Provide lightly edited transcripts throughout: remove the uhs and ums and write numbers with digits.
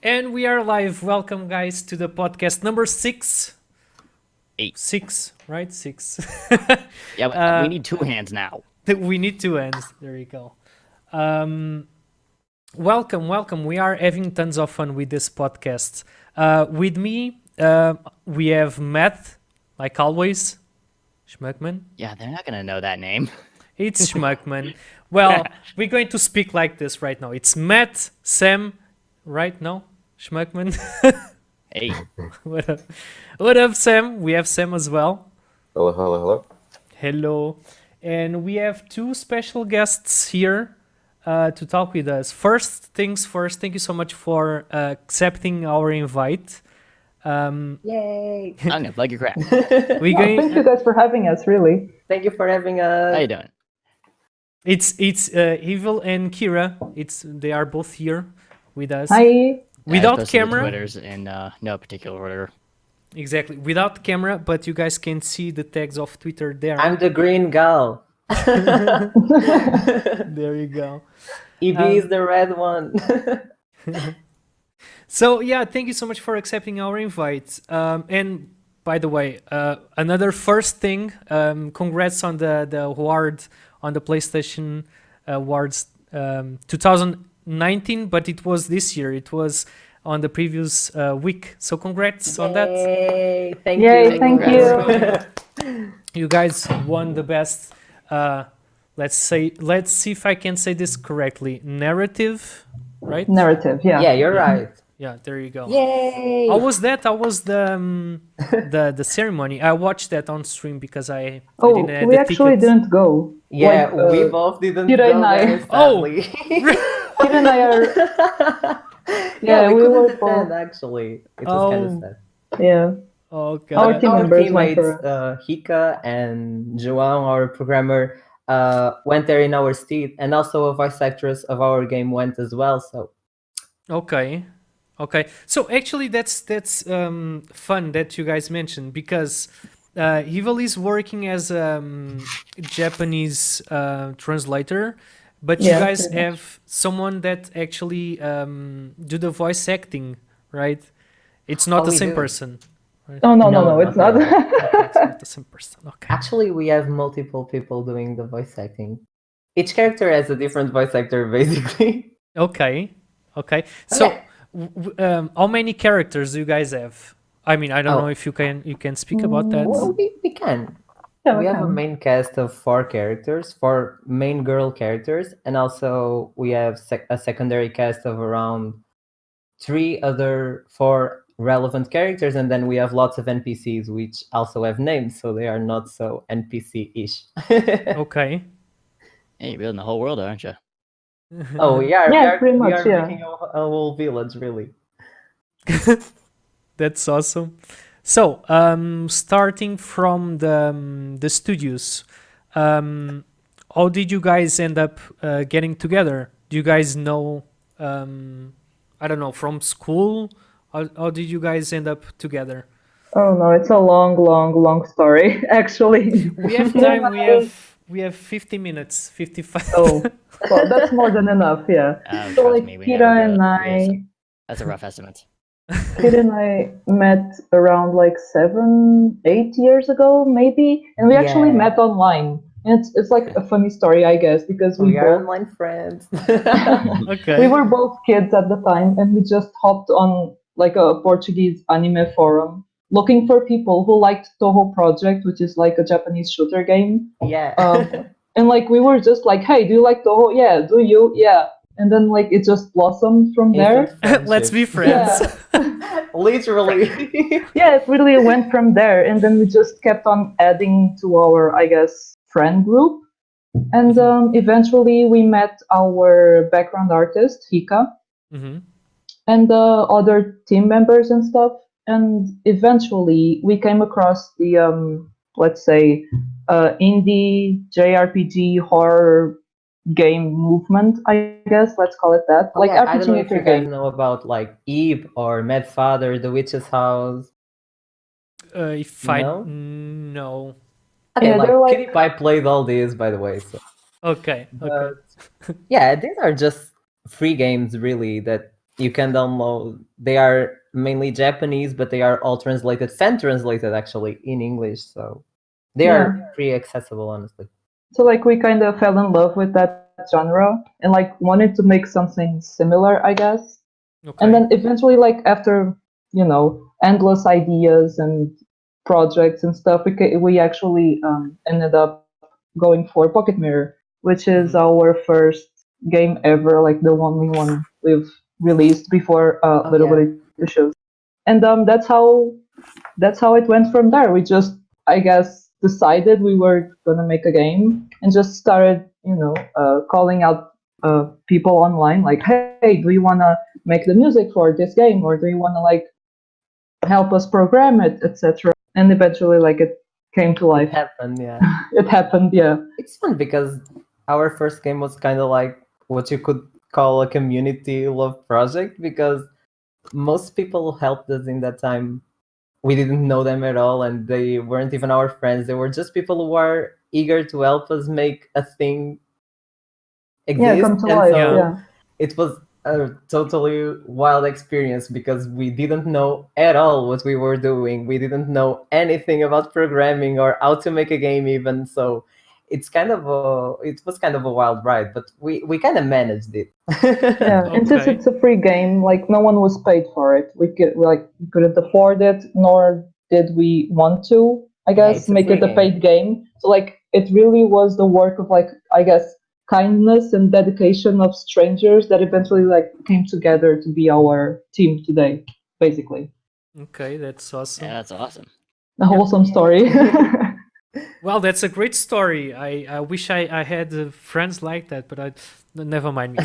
And we are live. Welcome, guys, to the podcast number 6. 8. 6, right? 6. Yeah, we need 2 hands now. We need 2 ends. There you go. Welcome. We are having tons of fun with this podcast. With me, we have Matt, like always. Schmuckman. Yeah, they're not gonna know that name. It's Schmuckman. Well, we're going to speak like this right now. It's Matt, Sam, right now? Schmuckman. Hey, What up, Sam? We have Sam as well. Hello. Hello. And we have 2 special guests here to talk with us. First things first, thank you so much for accepting our invite. Yay! I'm gonna plug your crap. We Thank you guys for having us, really. Thank you for having us. How you doing? It's Evil and Kira. They are both here with us. Hi. Without I posted the camera. Twitters in no particular order. Exactly. Without camera, but you guys can see the tags of Twitter there. I'm the green gal. There you go. EB is the red one. So yeah, thank you so much for accepting our invite. And by the way, another first thing, congrats on the award on the PlayStation Awards 2019, but it was this year. It was on the previous week. So congrats on that. Yay! Thank Yay, you. thank Congrats. you. You guys won the best. Let's see if I can say this correctly. Narrative, right? Narrative, yeah. Yeah, you're right. Yeah, there you go. Yay! How was that? How was the ceremony? I watched that on stream because I Oh, didn't have we the actually tickets. didn't go. Yeah, Like, we both didn't Kira go and I. there, Oh. sadly. Kira and I are, yeah, we we were couldn't attend, both, actually. It was kind Oh. of sad. yeah. Oh Our god. team Our members went teammates, for Hika and João, our programmer, went there in our stead, and also a voice actress of our game went as well. So Okay. So actually, that's fun that you guys mentioned because Evil is working as Japanese translator, but you Yeah, guys pretty much. have someone that actually do the voice acting, right? It's not Oh, the we same do. person. Right? Oh, no, No, it's not not. at all. Okay, it's not the same person. Okay. actually, we have multiple people doing the voice acting. Each character has a different voice actor, basically. Okay. So, Yeah. how many characters do you guys have? I mean, I don't Oh. know if you can speak about that. Well, we can. Yeah, We we have a can. main cast of 4 characters, 4 main girl characters, and also we have a secondary cast of around 4 relevant characters, and then we have lots of NPCs which also have names, so they are not so NPC-ish. Okay. Hey, you're building the whole world, aren't you? Oh, we are. Yeah, pretty we much, are yeah. making a whole village, really. That's awesome. So, starting from the studios, how did you guys end up getting together? Do you guys know? I don't know, from school. How did you guys end up together? Oh, no, it's a long story, actually. We have time. We have 50 minutes. 55. Oh, well, that's more than enough, yeah. So, Trust like, me, we Kira never and really- I, That's a rough estimate. Kira and I met around like 7-8 years ago, maybe, and we actually Yeah. met online. And it's like a funny story, I guess, because We are both online friends. Okay. we were both kids at the time, and we just hopped on like a Portuguese anime forum looking for people who liked Toho Project, which is like a Japanese shooter game. Yeah. And like we were just like, hey, do you like Toho? Yeah, do you? Yeah. And then like it just blossomed from there. Instant Let's be friendship. friends. Yeah. Literally. Yeah, it really went from there, and then we just kept on adding to our, I guess, friend group, and eventually we met our background artist Hika Mhm. and other team members and stuff, and eventually we came across the let's say indie JRPG horror game movement, I guess, let's call it that. Oh, Like yeah, I RPG don't know if you Maker guys game. know about like Eve or Mad Father, The Witch's House. If I No? no. Okay, Yeah, like they're like- PewDiePie played all these, by the way. So. Okay. But yeah, these are just free games, really, that you can download. They are mainly Japanese, but they are all translated, fan translated actually in English. So they Yeah. are pretty accessible, honestly. So like we kind of fell in love with that genre and like wanted to make something similar, I guess. Okay. And then eventually, like after endless ideas and projects and stuff, we actually ended up going for Pocket Mirror, which is Mhm. our first game ever, like the only one we've released before Oh, Little yeah. Bit Issues. And that's how it went from there. We just, I guess, decided we were gonna make a game and just started, calling out people online, like, hey, do you wanna make the music for this game, or do you wanna like help us program it, etc. And eventually, like it came to It life. happened, yeah. It happened, yeah. It's fun because our first game was kind of like what you could call a community love project, because most people helped us in that time. We didn't know them at all, and they weren't even our friends. They were just people who are eager to help us make a thing Yeah, exist. come to And life. so Yeah. it was a totally wild experience because we didn't know at all what we were doing. We didn't know anything about programming or how to make a game even. So it was kind of a wild ride, but we kind of managed it. Yeah, and since Okay. it's a free game, like no one was paid for it. We couldn't afford it, nor did we want to, I Yeah, guess, it's a make free it a game. paid game. So like it really was the work of like, I guess, kindness and dedication of strangers that eventually like came together to be our team today, basically. Okay, that's awesome. Yeah, that's awesome. A wholesome story. Well, that's a great story. I wish I had friends like that, but never mind me.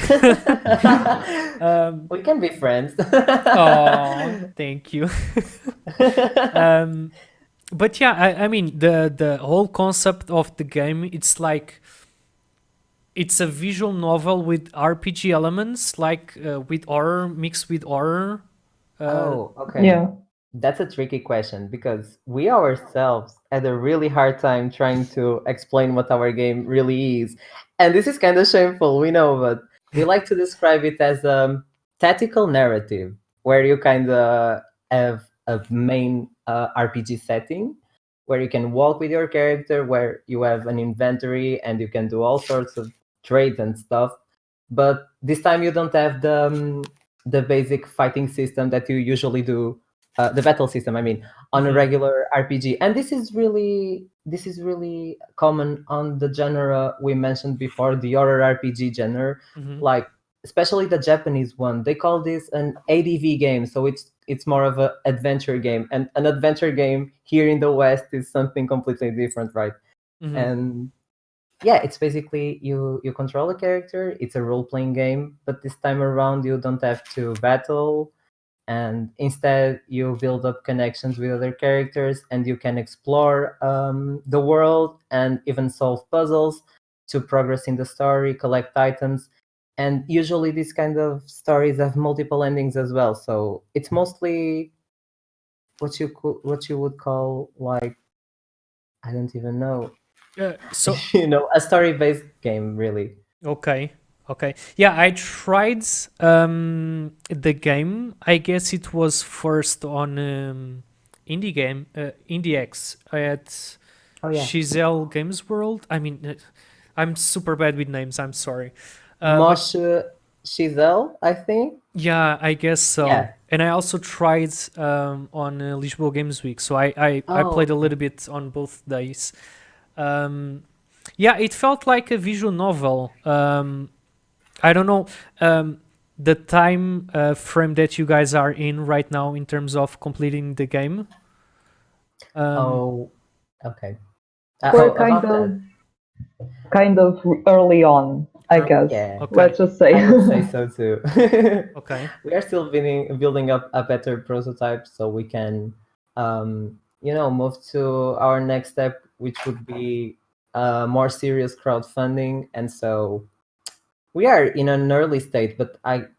We can be friends. Oh, thank you. But yeah, I mean the whole concept of the game, it's like it's a visual novel with RPG elements, like with horror mixed with horror. Oh, okay. Yeah. That's a tricky question because we ourselves had a really hard time trying to explain what our game really is. And this is kind of shameful, we know, but we like to describe it as a tactical narrative where you kind of have a main RPG setting where you can walk with your character, where you have an inventory and you can do all sorts of trades and stuff. But this time you don't have the basic fighting system that you usually do, the battle system, I mean, on a Mhm. regular RPG. And this is really common on the genre we mentioned before, the horror RPG genre. Mhm. Like especially the Japanese one, they call this an ADV game, so it's more of an adventure game. And an adventure game here in the West is something completely different, right? Mhm. And yeah, it's basically you control a character. It's a role-playing game, but this time around you don't have to battle, and instead you build up connections with other characters, and you can explore the world and even solve puzzles to progress in the story, collect items. And usually these kind of stories have multiple endings as well, so it's mostly what you would call, like, I don't even know, So a story-based game, really. okay, okay, yeah, I tried the game. I guess it was first on IndieX at Oh yeah. Shizel Games World. I mean, I'm super bad with names. I'm sorry, but Moshe Shizel, I think. yeah, I guess so. Yeah. And I also tried on Lisboa Games Week, so I Oh, played a okay. little bit on both days. Um, yeah, it felt like a visual novel. I don't know the time frame that you guys are in right now in terms of completing the game. Oh, okay. We're About that. kind of early on, I guess. Yeah, Okay, Let's just say. I would say so too. okay. We are still building up a better prototype so we can, move to our next step, which would be more serious crowdfunding. And so we are in an early state, but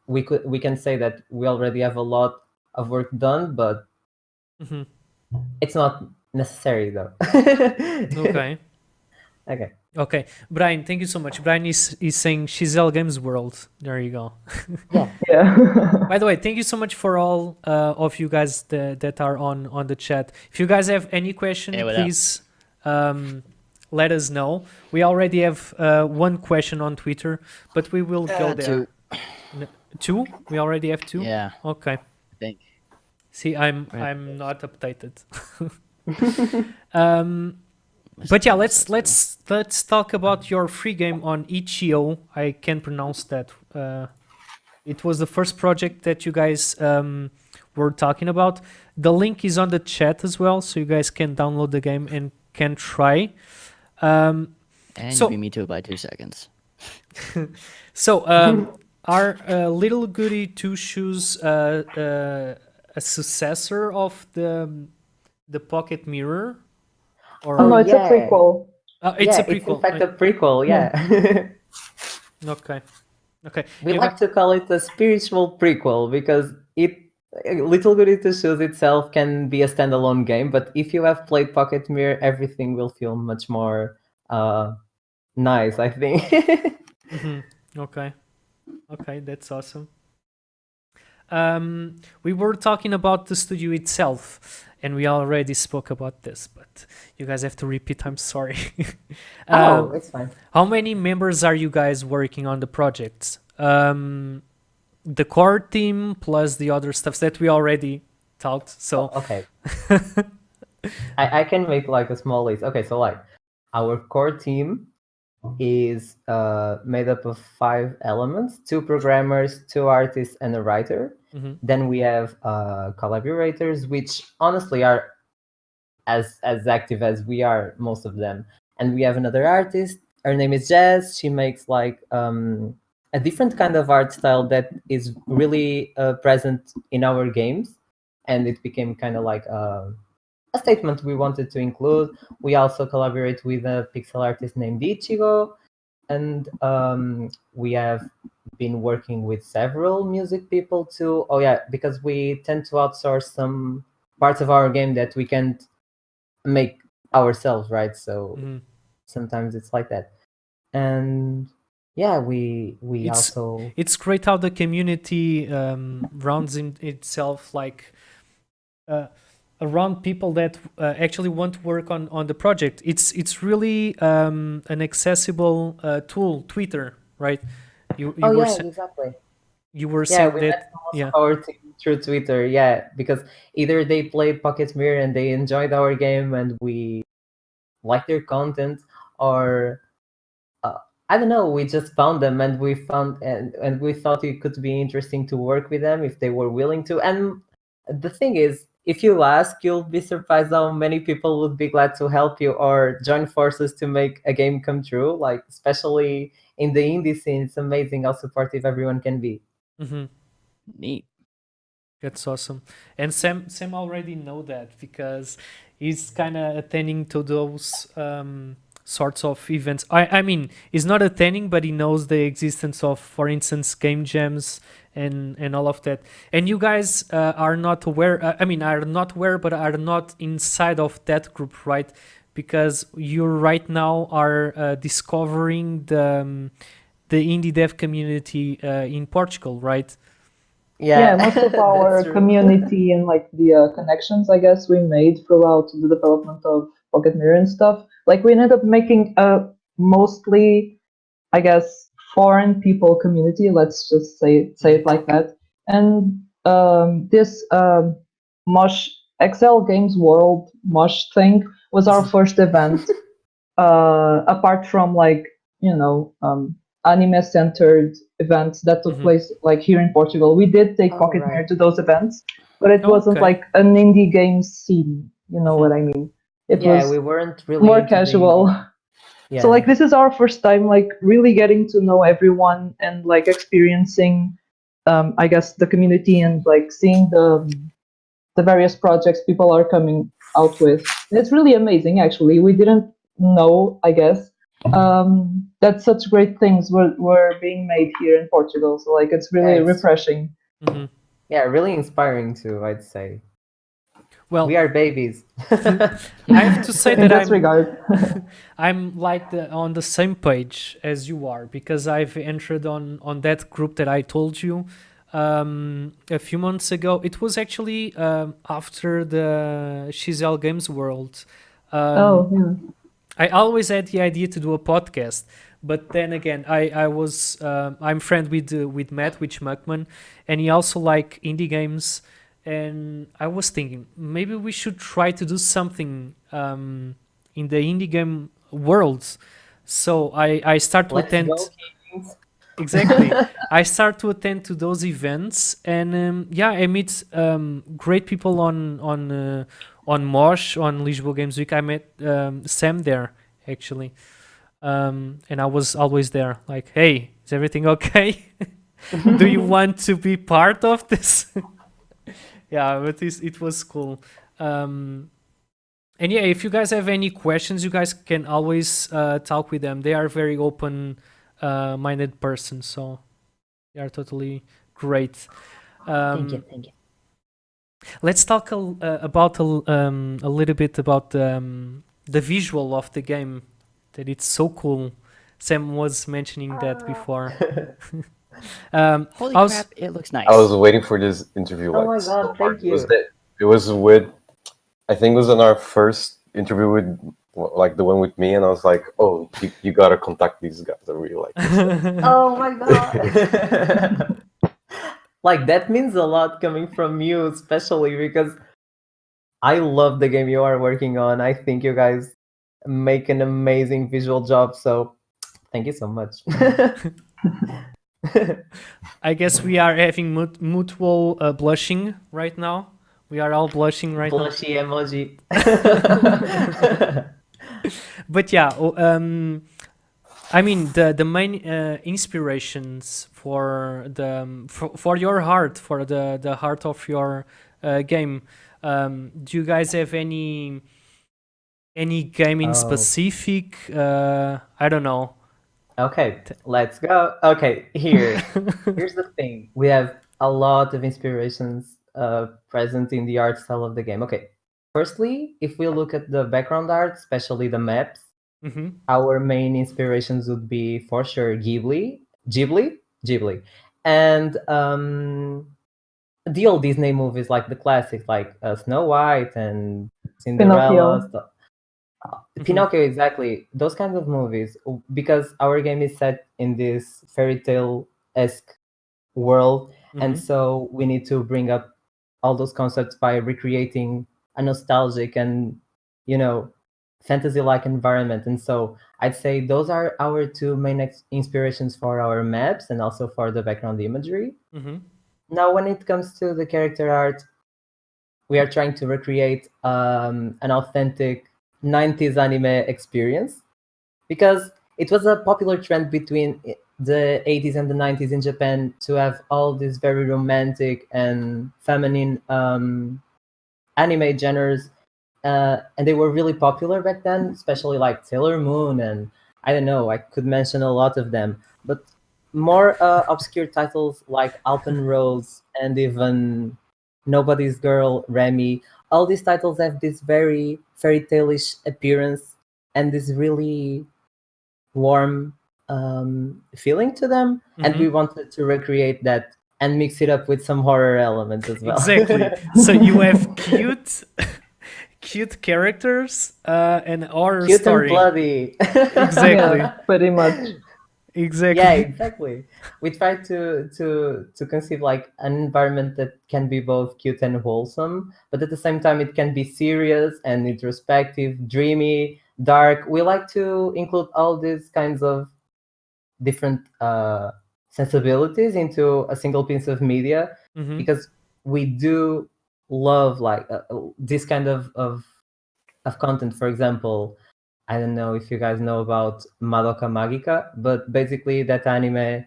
we can say that we already have a lot of work done, but Hmm. it's not necessary though. Okay. Okay. Okay, Brian, thank you so much. Brian is saying Giselle Games World. There you go. Yeah. Yeah. By the way, thank you so much for all of you guys that are on the chat. If you guys have any question, Hey, what up? please let us know. We already have one question on Twitter, but we will go there. Two? We already have two? Yeah, Okay. I think. See, I'm Right. not updated. But yeah, let's talk about your free game on itch.io. I can't pronounce that. It was the first project that you guys were talking about. The link is on the chat as well, so you guys can download the game and can try. And So- you beat me to it by 2 seconds. So are Little Goody Two Shoes a successor of the Pocket Mirror? Or Oh no, it's yeah. a prequel. it's yeah, a prequel. It's in fact a prequel, yeah. Okay. Okay. We You like got- to call it a spiritual prequel because Little Goody Two Shoes itself can be a standalone game, but if you have played Pocket Mirror, everything will feel much more nice, I think. Mhm. Okay. Okay, that's awesome. We were talking about the studio itself, and we already spoke about this, but you guys have to repeat. I'm sorry. Oh, it's fine. How many members are you guys working on the project? The core team plus the other stuffs that we already talked. So Okay. I can make like a small list. Okay, so like our core team is made up of 5 elements: 2 programmers, 2 artists, and a writer. Mhm. Then we have collaborators, which honestly are as active as we are, most of them. And we have another artist. Her name is Jazz. She makes like a different kind of art style that is really present in our games, and it became kind of like a statement we wanted to include. We also collaborate with a pixel artist named Ichigo, and we have been working with several music people too. Oh yeah, because we tend to outsource some parts of our game that we can't make ourselves, right? So Mhm. sometimes it's like that. And yeah, we It's- also It's great how the community rounds in itself like around people that actually want to work on the project. It's really an accessible tool, Twitter, right? You oh were yeah, exactly. you were Yeah, saying we that met most yeah. of our team through Twitter. Yeah, because either they played Pocket Mirror and they enjoyed our game and we liked their content, or I don't know, we just found them and we found and we thought it could be interesting to work with them if they were willing to. And the thing is, if you ask, you'll be surprised how many people would be glad to help you or join forces to make a game come true. Like, especially in the indie scene, it's amazing how supportive everyone can be. Mhm. Neat. That's awesome. And Sam already know that because he's kind of attending to those sorts of events. I mean, he's not attending, but he knows the existence of, for instance, game jams and all of that. And you guys are not aware. Are not aware, but are not inside of that group, right? Because you right now are discovering the indie dev community in Portugal, right? Yeah, most of that's our true. community and like the connections, I guess, we made throughout the development of Pocket Mirror and stuff. Like we ended up making a mostly, I guess, foreign people community. Let's just say it like that. And this Mosh Excel Games World Mosh thing was our first event. Apart from like anime centered events that took Mhm. place like here in Portugal, we did take Oh, Pocket right. Mirror to those events, but it wasn't Okay. like an indie game scene. You know what I mean? It Yeah, was we weren't really more into the casual. indie. Yeah. So like this is our first time like really getting to know everyone and like experiencing, I guess, the community and like seeing the various projects people are coming out with. And it's really amazing, actually. We didn't know, I guess, that such great things were being made here in Portugal. So like it's really Yeah, it's- refreshing. Mhm. Yeah, really inspiring too, I'd say. Well, We are babies. I have to say In that this regard. I'm like on the same page as you are, because I've entered on that group that I told you a few months ago. It was actually after the Shizel Games World. Oh, yeah. I always had the idea to do a podcast, but then again, I was I'm friend with Matt, with Schmuckman, and he also like indie games, and I was thinking maybe we should try to do something in the indie game world. So I start to Let's attend. go, Kings. Exactly. I start to attend to those events, and yeah, I meet great people on Mosh, on Lisboa Games Week. I met Sam there actually, and I was always there. Like, hey, is everything okay? Do you want to be part of this? Yeah, but it was cool. And yeah, if you guys have any questions, you guys can always talk with them. They are very open minded persons, so they are totally great. Thank you. Um, Thank you. let's talk about a little bit about the visual of the game. That it's so cool. Sam was mentioning that before. Holy I was crap! It looks nice. I was waiting for this interview Oh like my so God, hard. thank you. It was with, I think it was in our first interview with, like the one with me, and I was like, oh, you gotta contact these guys. I really like this. Oh my God. Like, that means a lot coming from you, especially because I love the game you are working on. I think you guys make an amazing visual job. So thank you so much. I guess we are having mutual blushing right now. We are all blushing right now. Blushy emoji. But yeah, I mean the main inspirations for for your heart, for the heart of your game. Do you guys have any game in Oh. specific? I don't know. Okay, let's go. Okay, here's the thing. We have a lot of inspirations present in the art style of the game. Okay, firstly, if we look at the background art, especially the maps, Hmm. our main inspirations would be for sure Ghibli, and the old Disney movies like the classics, like Snow White and Cinderella. Pinocchio. Pinocchio, exactly. Those kinds of movies, because our game is set in this fairy tale esque world, and so we need to bring up all those concepts by recreating a nostalgic and, you know, fantasy like environment. And so I'd say those are our two main inspirations for our maps and also for the background imagery. Hmm. Now, when it comes to the character art, we are trying to recreate an authentic 90s anime experience, because it was a popular trend between the 80s and the 90s in Japan to have all these very romantic and feminine anime genres, and they were really popular back then, especially like Sailor Moon, and I don't know, I could mention a lot of them, but more obscure titles like Alpen Rose and even Nobody's Girl, Remy. All these titles have this very fairy tale-ish appearance and this really warm feeling to them, and we wanted to recreate that and mix it up with some horror elements as well. Exactly. So you have cute characters and horror Cute story. and bloody. Exactly. Yeah, pretty much. Exactly. Yeah, exactly. We try to conceive like an environment that can be both cute and wholesome, but at the same time it can be serious and introspective, dreamy, dark. We like to include all these kinds of different sensibilities into a single piece of media, Mhm. because we do love like this kind of content. For example, I don't know if you guys know about Madoka Magica, but basically that anime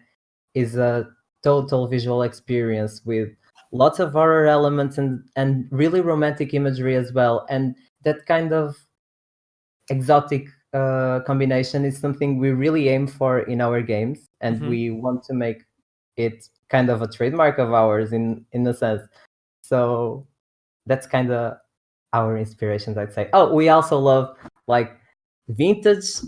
is a total visual experience with lots of horror elements and really romantic imagery as well. And that kind of exotic combination is something we really aim for in our games, and we want to make it kind of a trademark of ours in a sense. So that's kind of our inspirations, I'd say. Oh, we also love like vintage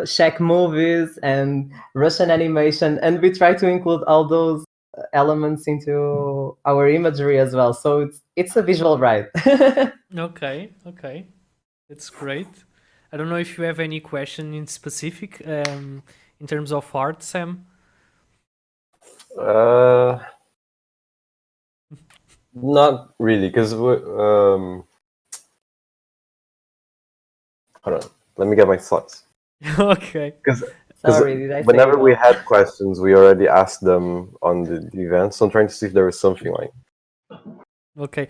Czech movies and Russian animation, and we try to include all those elements into our imagery as well. So it's a visual ride. Okay, that's great. I don't know if you have any question in specific in terms of art, Sam. Not really, because hold on, let me get my thoughts. Okay. Because Sorry, did I say whenever it we all? had questions, we already asked them on the event. So I'm trying to see if there was something like. Okay,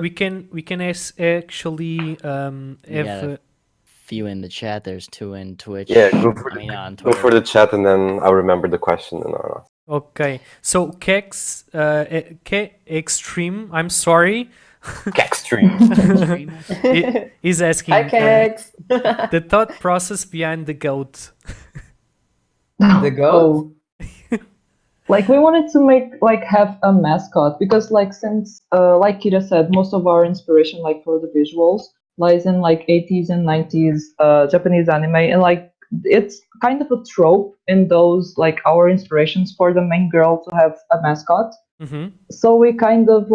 we can actually We got have a few in the chat. There's 2 in Twitch. Yeah, go for I mean, on Go for Twitter. the chat, and then I'll remember the question. And I'll ask. okay. So Kex Extreme, I'm sorry, Extreme. is asking Hi, Kex. the thought process behind the goat. The goat? Oh, like we wanted to have a mascot because since like Kira said, most of our inspiration for the visuals lies in 80s and 90s Japanese anime, and it's kind of a trope in those our inspirations for the main girl to have a mascot. Mm-hmm. So we kind of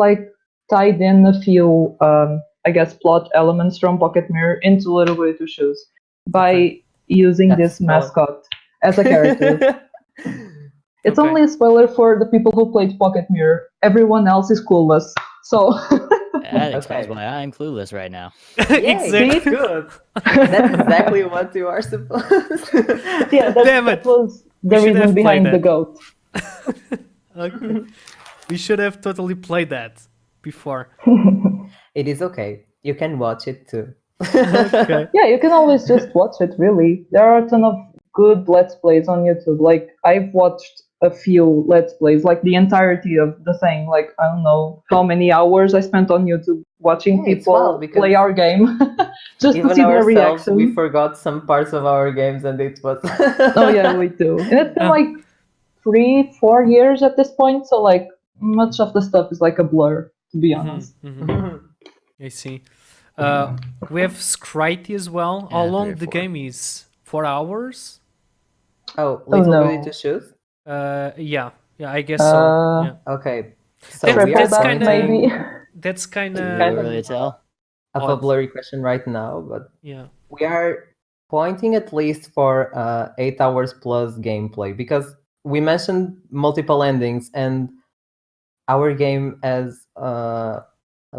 tied in a few I guess plot elements from Pocket Mirror into Little Goody Two Shoes by using That's this fun. mascot as a character. It's Okay. only a spoiler for the people who played Pocket Mirror. Everyone else is clueless. So That explains Okay. why I'm clueless right now. Yay, Exactly. that's good. That's exactly what you are supposed to. yeah, Damn it. that was the We should have reason played behind the that. goat. Okay. We should have totally played that before. It is okay. You can watch it too. Okay. Yeah, you can always just watch it, really. There are a ton of good Let's Plays on YouTube. I've watched a few Let's Plays, the entirety of the thing. I don't know how many hours I spent on YouTube watching Yeah, it's people wild because play our game just to Even see their ourselves, we reaction. forgot some parts of our games, and it was. Oh, yeah, we do. And it's been 3-4 years at this point, so much of the stuff is a blur, to be honest. I see. We have Sprite as well. How Yeah, long 3 or the 4. game is? 4 hours? Oh, Little no. Goody Two Shoes? Yeah, I guess so. Yeah. Okay. So That's- we are that's Triple kinda- maybe. That's kind Too of early to tell. of a odd. blurry question right now, but Yeah. we are pointing at least for 8 hours plus gameplay because we mentioned multiple endings, and our game has a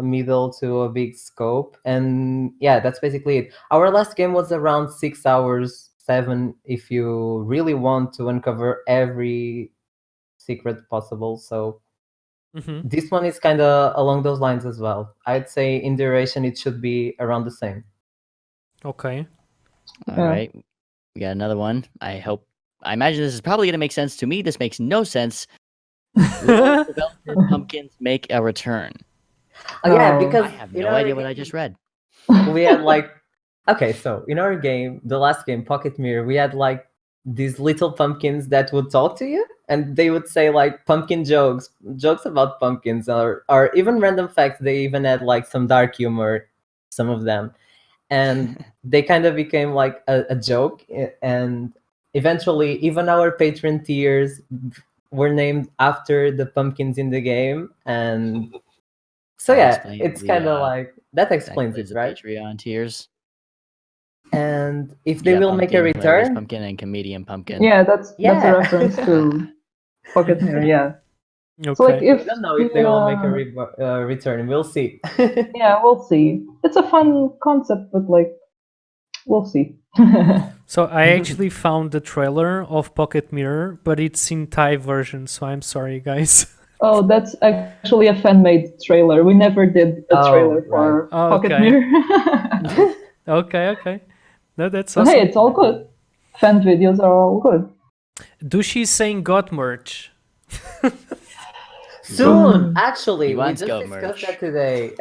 middle to a big scope, and yeah, that's basically it. Our last game was around 6 hours, 7 if you really want to uncover every secret possible. So Mm-hmm. this one is kind of along those lines as well. I'd say in duration it should be around the same. Okay. All Yeah. right. We got another one. I imagine this is probably going to make sense to me. This makes no sense. Will developer pumpkins make a return? Oh, yeah, Oh. because I have in no our idea what I game, just read. we had okay, so in our game, the last game, Pocket Mirror, we had these little pumpkins that would talk to you, and they would say pumpkin jokes about pumpkins, or even random facts. They even had some dark humor, some of them, and they kind of became a joke, and eventually even our patron tiers were named after the pumpkins in the game, and so That yeah, explains it's the, kind of that That explains it, the right? Patreon tiers. And if they Yeah, will make a pumpkin, hilarious return, pumpkin, and comedian pumpkin. Yeah, that's a Yeah. reference to Pocket Mirror, yeah. So Okay. I don't know if they will make a return. We'll see. yeah, we'll see. It's a fun concept, but we'll see. So I actually found the trailer of Pocket Mirror, but it's in Thai version, so I'm sorry, guys. Oh, that's actually a fan-made trailer. We never did a Oh, trailer right. for Oh, Pocket okay. Mirror. Okay. No, that's But awesome. hey, it's all good. Fan videos are all good. Dushi's saying got merch. Soon, actually, He we wants just goat discussed merch. that today.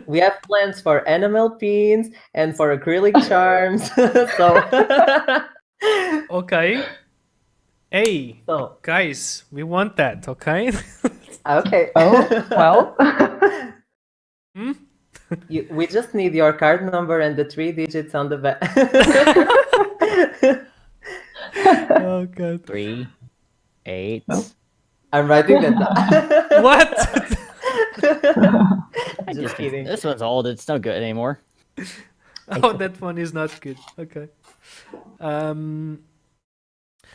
We have plans for enamel pins and for acrylic charms. Okay. Hey, So guys, we want that, okay? okay. Oh, well. Hmm? We just need your card number and the 3 digits on the back. Oh god. 3, 8. No. I'm writing that down. What? Just kidding. This one's old. It's no good anymore. Oh, that one is not good. Okay.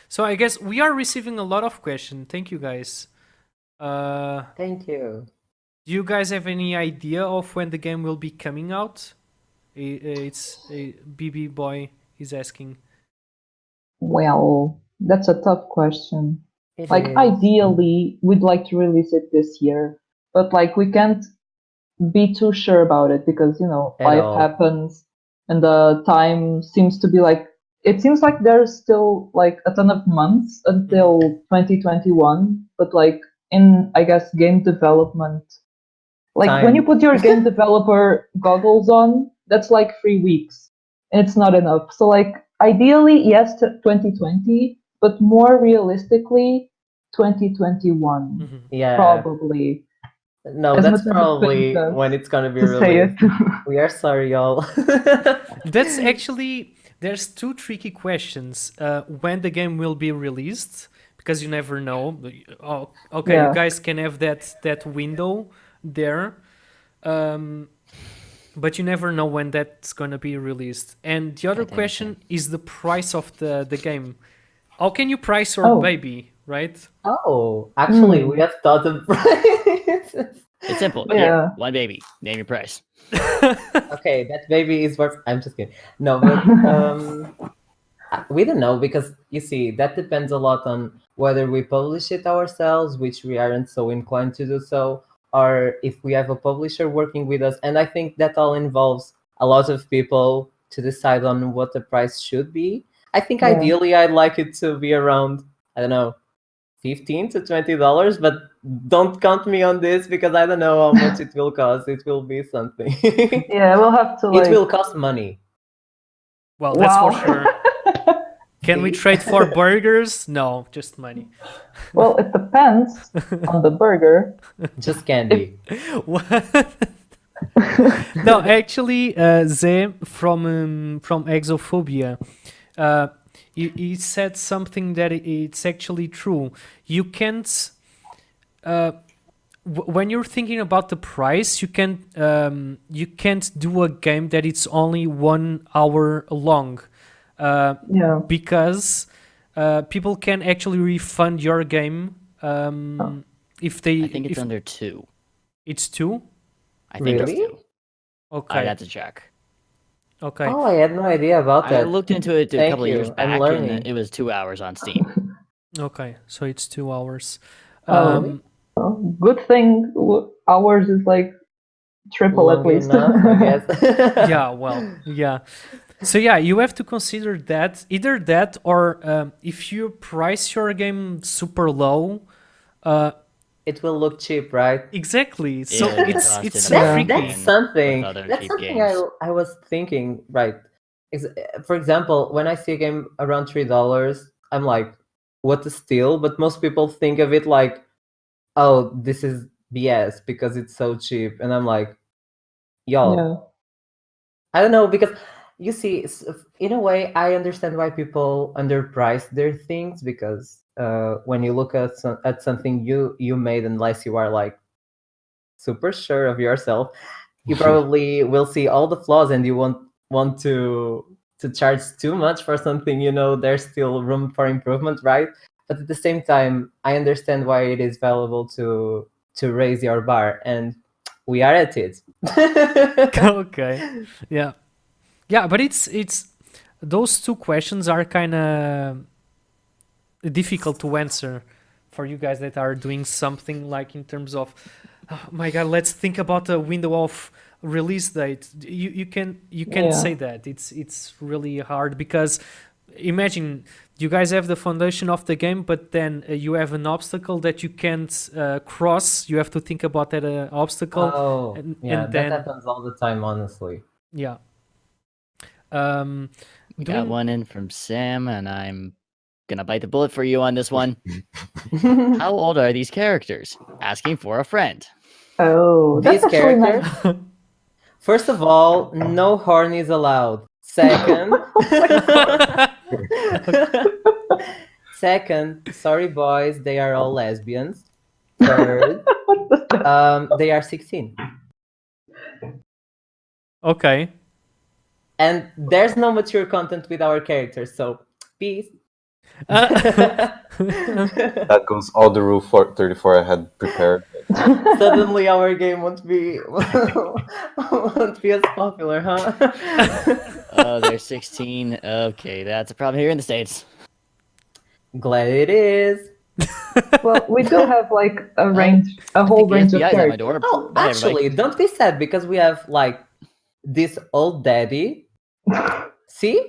So I guess we are receiving a lot of questions. Thank you guys. Thank you. Do you guys have any idea of when the game will be coming out? It's BB Boy is asking. Well, that's a tough question. It Like, is. ideally, we'd like to release it this year, but like, we can't be too sure about it because, you know, At life all. happens and the time seems to be like, it seems like there's still like a ton of months until 2021, but like, in, I guess, game development, like when you Time. put your game developer goggles on, that's like 3 weeks and it's not enough. So like, ideally, yes, to 2020, but more realistically, 2021, Mhm. Yeah. probably. No, As that's much as it probably pains us when it's gonna be to say released. it. We are sorry, y'all. That's actually there's two tricky questions. When the game will be released, because you never know. Oh, okay, you Yeah. guys can have that window there, but you never know when that's gonna be released. And the other Can't question is the price of the game. How can you price your Oh. baby, right? Oh, actually, we Hmm. have thought of prices. It's simple. Yeah. Here, one baby. Name your price. Okay, that baby is worth. I'm just kidding. No, but we don't know because you see, that depends a lot on whether we publish it ourselves, which we aren't so inclined to do so, or if we have a publisher working with us. And I think that all involves a lot of people to decide on what the price should be. I think Yeah. ideally I'd like it to be around, I don't know, $15 to $20, but don't count me on this because I don't know how much it will cost. It will be something. Yeah, we'll have to like. It will cost money. Well, that's for Wow. sure. Can we See? trade for burgers? No, just money. Well, it depends on the burger. Just candy. What? No, actually, Ze from Exophobia, he said something that it's actually true. You can't, when you're thinking about the price, you can't do a game that it's only 1 hour long, Yeah. because people can actually refund your game if they. I think it's if under 2. it's 2. I think it's Really? 2. Okay. I'd have to check. Okay. Oh, I had no idea about I that. looked into it a Thank couple of years you. I'm back, learning. and it was 2 hours on Steam. Okay, so it's 2 hours. Oh. Well, good thing ours is like triple at Long least. enough, I guess. Yeah, well, yeah. So yeah, you have to consider that either that or if you price your game super low, It will look cheap, right? exactly. So Yeah, it's cost it's in a tricky. game That's something. with other That's cheap something games. I was thinking. Right. For example, when I see a game around $3, I'm like, what a steal! But most people think of it like, oh, this is BS because it's so cheap, and I'm like, y'all, Yeah. I don't know because you see, in a way, I understand why people underprice their things because when you look at something you made, unless you are like super sure of yourself, you probably will see all the flaws and you won't want to charge too much for something. You know, there's still room for improvement, right? But at the same time, I understand why it is valuable to raise your bar, and we are at it. Okay. Yeah. Yeah, but it's those two questions are kind of difficult to answer for you guys that are doing something like in terms of, oh my god, let's think about a window of release date. You can't Yeah. say that. It's really hard because imagine you guys have the foundation of the game, but then you have an obstacle that you can't cross. You have to think about that obstacle. Oh, and yeah, that then happens all the time, honestly. yeah. We got one in from Sam, and I'm gonna bite the bullet for you on this one. How old are these characters? Asking for a friend. Oh, that's These actually characters? nice. First of all, no hornies allowed. Second, second, sorry boys, they are all lesbians. Third, they are 16. Okay. And there's no mature content with our characters, so peace. That goes all the rule for 34 I had prepared. Suddenly our game won't be as popular, huh? Oh, they're 16. Okay, that's a problem here in the States. Glad it is. Well, we do have like a I whole think the range of FBI's at my characters. door. Oh, Bye, actually, everybody. don't be sad because we have like this old daddy. See?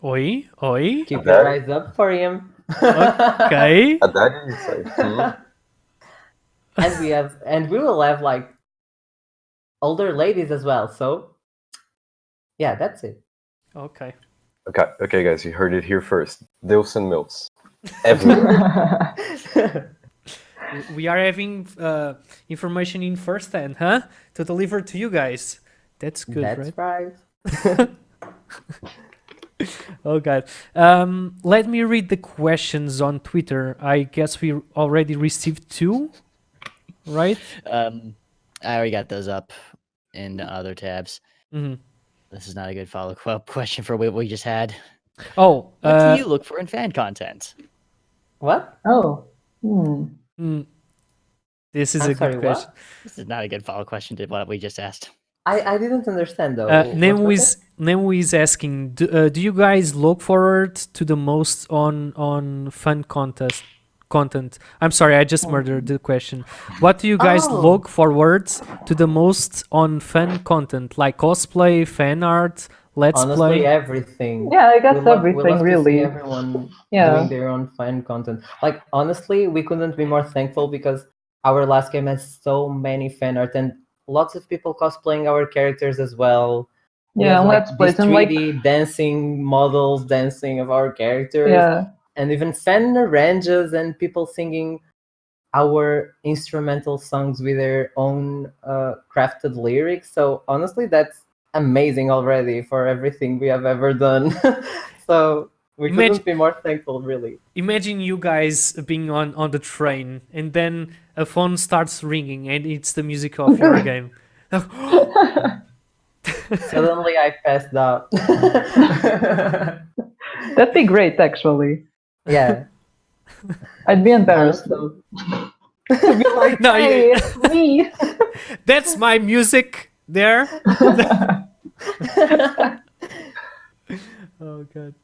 Oi, oi. Keep Okay. your eyes up for him. Okay. At that you say, and we will have like older ladies as well. So yeah, that's it. Okay. Okay, guys, you heard it here first. Dilfs and milfs, everywhere. We are having information in first hand, huh? To deliver to you guys. That's good, That's right? right. Oh god. Let me read the questions on Twitter. I guess we already received 2, right? I already got those up in the other tabs. Hmm. This is not a good follow-up question for what we just had. Oh, What do you look for in fan content? What? Oh. This is I'm a sorry, good question. This is not a good follow question to what we just asked. I didn't understand though. What was it? Nemu is asking, do you guys look forward to the most on fun content? I'm sorry, I just murdered the question. What do you guys Oh. look forward to the most on fun content, like cosplay, fan art, let's Honestly, play? everything. Yeah, I guess We love everything to see really. everyone Yeah. doing their own fan content. Like honestly, we couldn't be more thankful because our last game has so many fan art and lots of people cosplaying our characters as well. We Yeah, have, and like, let's play these them like 3D dancing models dancing of our characters, yeah. and even fan arranges and people singing our instrumental songs with their own crafted lyrics. So honestly, that's amazing already for everything we have ever done. So we Imagine- couldn't be more thankful, really. Imagine you guys being on the train and then a phone starts ringing and it's the music of your game. Suddenly I passed out. That'd be great actually. Yeah. I'd be embarrassed though. To be like, No, hey, it's me. That's my music there. Oh god.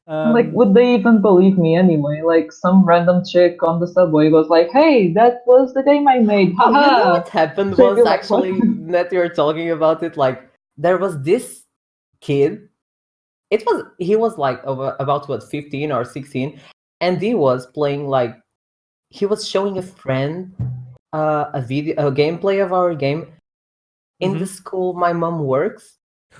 Like, would they even believe me anyway? Like, some random chick on the subway was like, "Hey, that was the game I made." Oh, you know Haha. what happened They'd was be like, actually that you're talking about it. Like there was this kid. He was like about what 15 or 16, and he was playing like he was showing a friend a gameplay of our game in the school my mom works.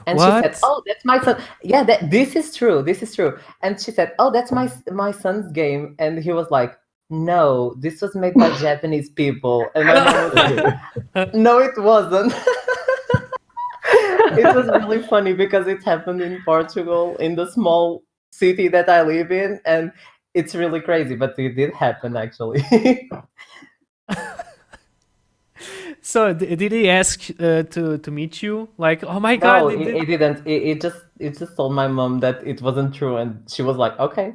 And she said, What? "Oh, that's my son." Yeah, this is true. This is true. And she said, "Oh, that's my son's game." And he was like, "No, this was made by Japanese people." And my mom was like, "No, it wasn't." It was really funny because it happened in Portugal, in the small city that I live in, and it's really crazy, but it did happen actually. So did he ask to meet you? Like, oh my god, No, they did- it didn't. It just told my mom that it wasn't true, and she was like, "Okay."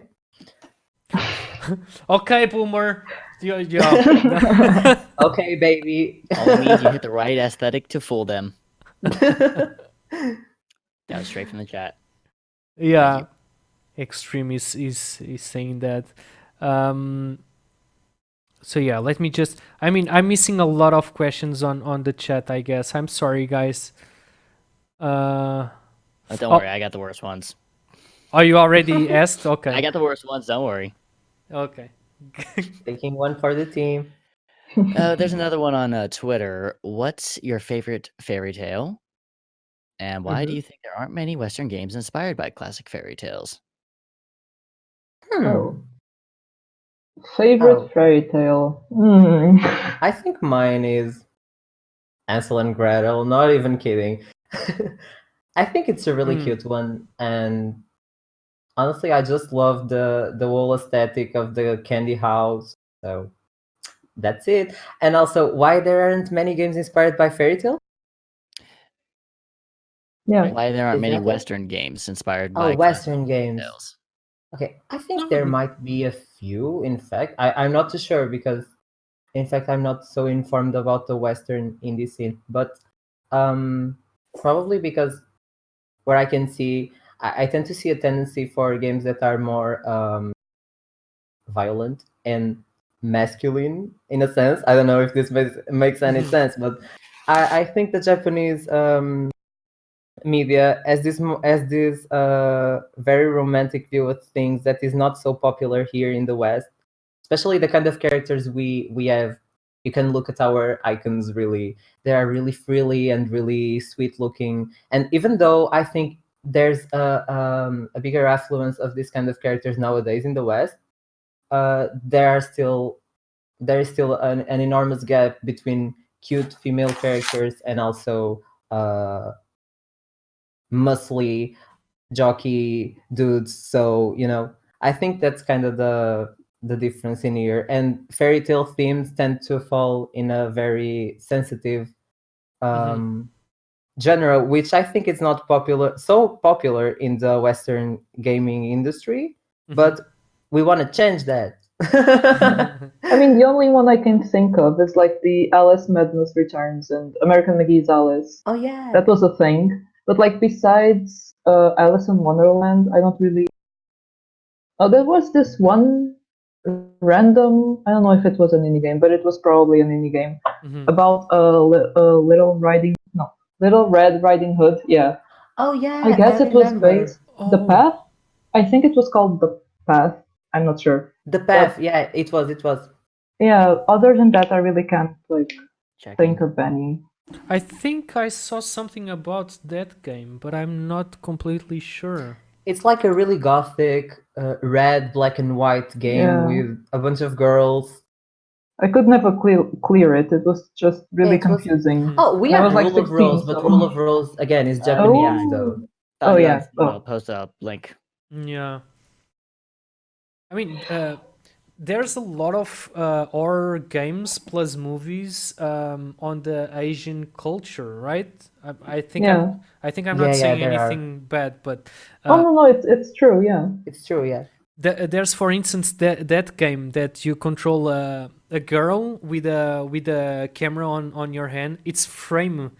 Okay, boomer. Yeah. Okay, baby. All it means you hit the right aesthetic to fool them. That was straight from the chat. Yeah. Extreme is saying that. So yeah, let me just. I mean, I'm missing a lot of questions on the chat. I guess I'm sorry, guys. Don't Oh. worry, I got the worst ones. Oh, you already asked? Okay. I got the worst ones. Don't worry. Okay. Taking one for the team. There's another one on Twitter. What's your favorite fairy tale? And why do you think there aren't many Western games inspired by classic fairy tales? Oh. Favorite Oh. fairy tale. I think mine is Ansel and Gretel. Not even kidding. I think it's a really Mm. cute one, and honestly, I just love the whole aesthetic of the candy house. So that's it. And also, why there aren't many games inspired by fairy tale? Yeah. Why there aren't Is many that it? Western games inspired Oh, by Western classic games. tales? Okay, I think No, there might be a few. In fact, I'm not too sure because, in fact, I'm not so informed about the Western indie scene. But probably because where I can see, I tend to see a tendency for games that are more violent and masculine in a sense. I don't know if this makes any sense, but I think the Japanese media has this very romantic view of things that is not so popular here in the West, especially the kind of characters we have. You can look at our icons, really they are really frilly and really sweet looking, and even though I think there's a bigger affluence of this kind of characters nowadays in the West, there is still an enormous gap between cute female characters and also muscly jockey dudes. So I think that's kind of the difference in here. And fairy tale themes tend to fall in a very sensitive genre, which I think is not so popular in the Western gaming industry. But we want to change that. I mean, the only one I can think of is like the Alice Madness Returns and American McGee's Alice. Oh yeah. That was a thing. But like besides Alice in Wonderland, I don't really. Oh, there was this one random. I don't know if it was an indie game, but it was probably an indie game about Little Red Riding Hood. Yeah. Oh yeah. I guess it was remember. based The Path. I think it was called The Path. I'm not sure. The Path. Yeah, it was. Yeah. Other than that, I really can't like Checking. think of any. I think I saw something about that game, but I'm not completely sure. It's like a really gothic, red, black and white game Yeah. with a bunch of girls. I could never clear it. It was just really It was- confusing. Oh, we I have was like Rule of 16, Rose, but so- Rule of Rose again is Japanese yeah. though. Oh yeah. I'll post a link. Yeah. I mean, there's a lot of horror games plus movies on the Asian culture, right? I think Yeah. I'm not Yeah, saying there are. anything bad, but Oh no, it's true. Yeah. It's true, yeah. there's, for instance, that game that you control a girl with a camera on your hand. It's Frame.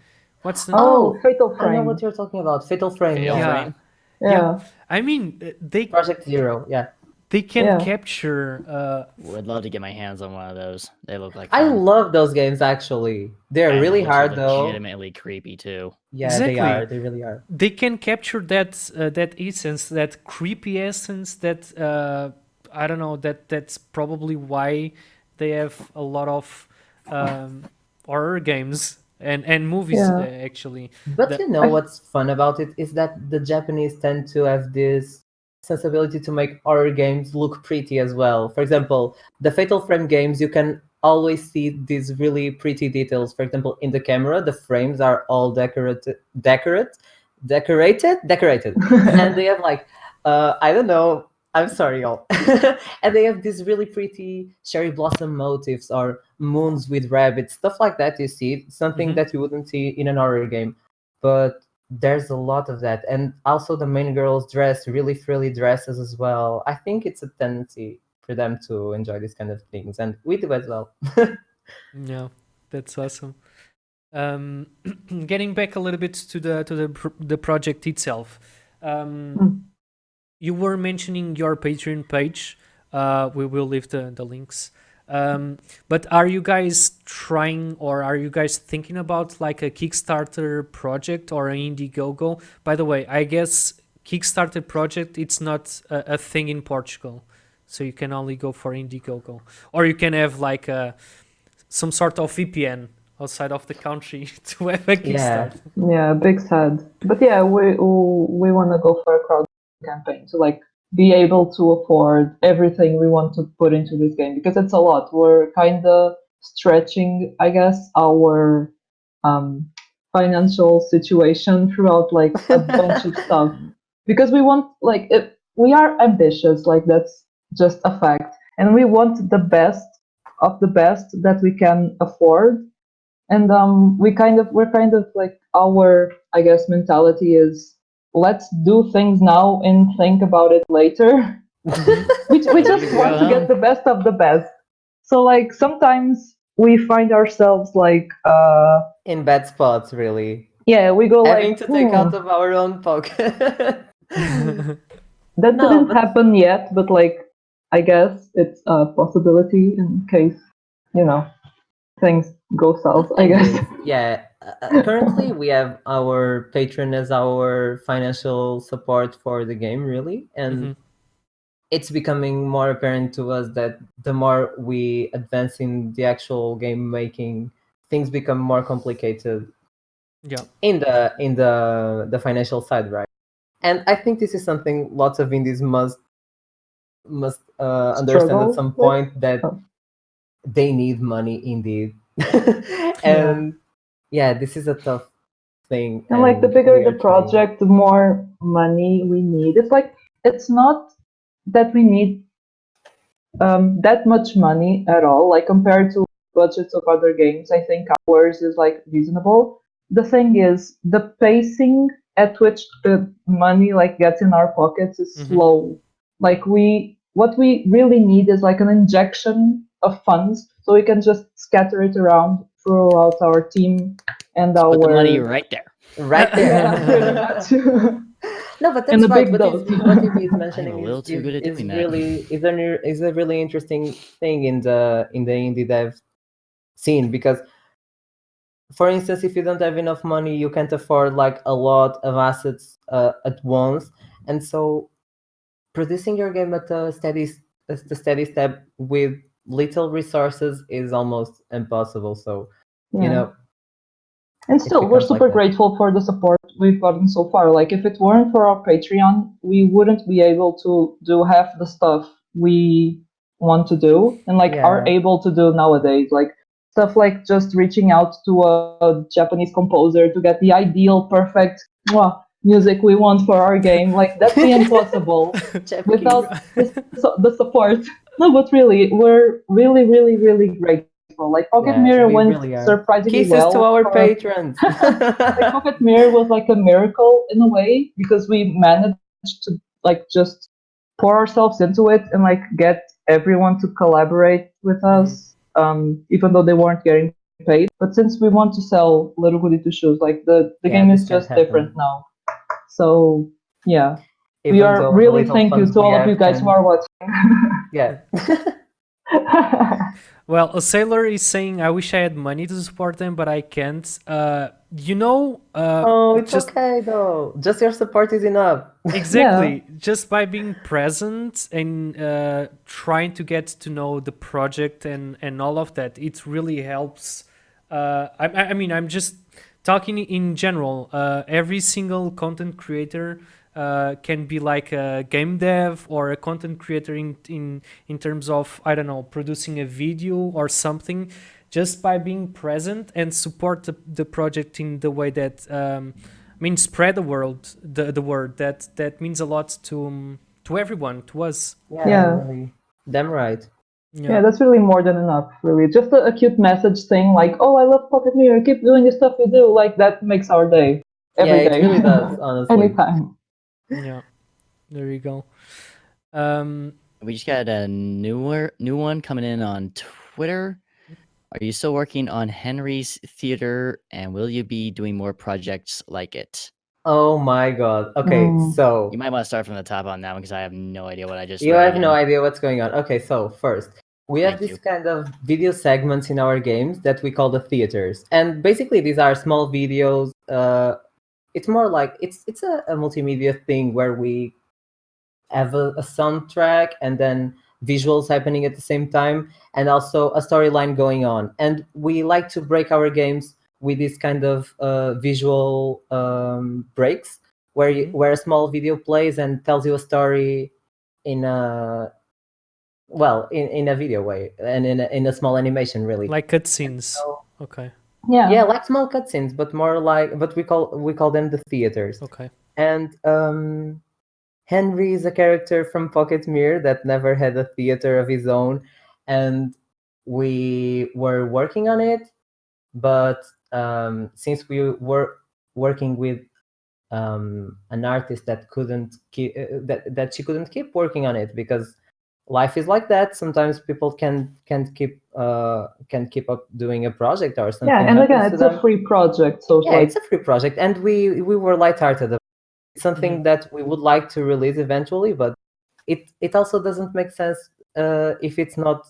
What's the Oh, Fatal I know Frame. what you're talking about. Fatal Frame, Fatal yeah. Frame. Yeah. I mean, they Project Zero, yeah. can Yeah. capture. Would love to get my hands on one of those. They look like I fun. love those games actually. They're And really looks hard though. legitimately creepy too. Yeah, Exactly. they are. They really are. They can capture that essence, that creepy essence. That I don't know. That's probably why they have a lot of horror games and movies. Yeah. Actually, But The- you know what's fun about it is that the Japanese tend to have this sensibility to make horror games look pretty as well. For example, the Fatal Frame games, you can always see these really pretty details. For example, in the camera, the frames are all decorated, and they have like, I don't know. I'm sorry, y'all. And they have these really pretty cherry blossom motifs or moons with rabbits, stuff like that. You see something Mhm. that you wouldn't see in an horror game, but there's a lot of that. And also the main girls dress really frilly dresses as well. I think it's a tendency for them to enjoy these kind of things, and we do as well. Yeah, that's awesome. Getting back a little bit to the project itself. You were mentioning your Patreon page. We will leave the links. But are you guys trying, or are you guys thinking about like a Kickstarter project or an Indiegogo? By the way, I guess Kickstarter project, it's not a thing in Portugal, so you can only go for Indiegogo, or you can have like some sort of VPN outside of the country to have a Kickstarter. Yeah, big sad. But yeah, we want to go for a crowd campaign to like be able to afford everything we want to put into this game because it's a lot. We're kind of stretching, I guess, our financial situation throughout like a bunch of stuff, because we want like we are ambitious, like that's just a fact, and we want the best of the best that we can afford. And we're kind of like, our, I guess, mentality is, let's do things now and think about it later. We just want to get the best of the best. So like sometimes we find ourselves like In bad spots, really. yeah, we go Having like, to take out of our own pocket. that No, didn't but happen yet, but like I guess it's a possibility in case, you know, things go the south, I thing guess. is, yeah, currently we have our patron as our financial support for the game, really, and it's becoming more apparent to us that the more we advance in the actual game making, things become more complicated Yeah. in the financial side, right? And I think this is something lots of indies must understand at Struggle some with. point, that Oh. they need money indeed. Yeah. And yeah, this is a tough thing, And like the and bigger we the are trying. project, the more money we need. It's like, it's not that we need that much money at all. Like compared to budgets of other games, I think ours is like reasonable. The thing is, the pacing at which the money like gets in our pockets is slow. Like what we really need is like an injection of funds, so we can just scatter it around throughout our team and Just put the money our right there. Right there. yeah, pretty much. No, but In that's a right. big dose. What Izzy is I'm a mentioning little too good at is doing that. really is a really interesting thing in the indie dev scene, because, for instance, if you don't have enough money, you can't afford like a lot of assets at once, and so producing your game at a steady step with little resources is almost impossible. So, you Yeah. know, And it still, we're becomes like super that. grateful for the support we've gotten so far. Like, if it weren't for our Patreon, we wouldn't be able to do half the stuff we want to do and like are Yeah. able to do nowadays. Like stuff like just reaching out to a Japanese composer to get the ideal, perfect music we want for our game. Like that'd be impossible without the support. No, but really, we're really, really, really grateful. Like Pocket Yeah, Mirror we went really are. surprisingly Kisses to well our for patrons. like Pocket Mirror was like a miracle in a way, because we managed to like just pour ourselves into it and like get everyone to collaborate with us, even though they weren't getting paid. But since we want to sell Little Goody Two Shoes, like the Yeah, game this is can't just different happen. now. So yeah, we Even are though the really little thank you funds to we all of you have guys who can, are watching. yeah. Well, a sailor is saying, "I wish I had money to support them, but I can't." Oh, it's just okay though. Just your support is enough. exactly, just by being present and trying to get to know the project and all of that, it really helps. I mean, I'm just talking in general. Every single content creator can be like a game dev or a content creator in terms of, I don't know, producing a video or something, just by being present and support the project in the way that I mean, spread the word that means a lot to everyone, to us. Yeah. Really. Damn right. Yeah, that's really more than enough, really. Just a cute message thing like, oh, I love Pocket Mirror, keep doing the stuff you do. Like, that makes our day. Yeah, Every it day. really does, honestly. Anytime. Yeah, there you go. We just got a new one coming in on Twitter. Are you still working on Henry's Theater, and will you be doing more projects like it? Oh my god. Okay, so You might want to start from the top on that one, because I have no idea what I just you read have no again. idea what's going on. Okay, so first, we have Thank this you. kind of video segments in our games that we call the theaters. And basically these are small videos. It's more like it's a multimedia thing where we have a soundtrack and then visuals happening at the same time, and also a storyline going on. And we like to break our games with this kind of visual breaks, where a small video plays and tells you a story in a in a video way, and in a small animation, really. Like cutscenes. So, Okay. Yeah, like small cutscenes, but more like, but we call them the theaters. Okay. And Henry is a character from Pocket Mirror that never had a theater of his own, and we were working on it. But since we were working with an artist that couldn't keep that she couldn't keep working on it because life is like that. Sometimes people can't keep up doing a project or something. Yeah, and again, happens to it's a them. free project, so Yeah, it's a free project, and we were lighthearted about it. It's something that we would like to release eventually, but it also doesn't make sense if it's not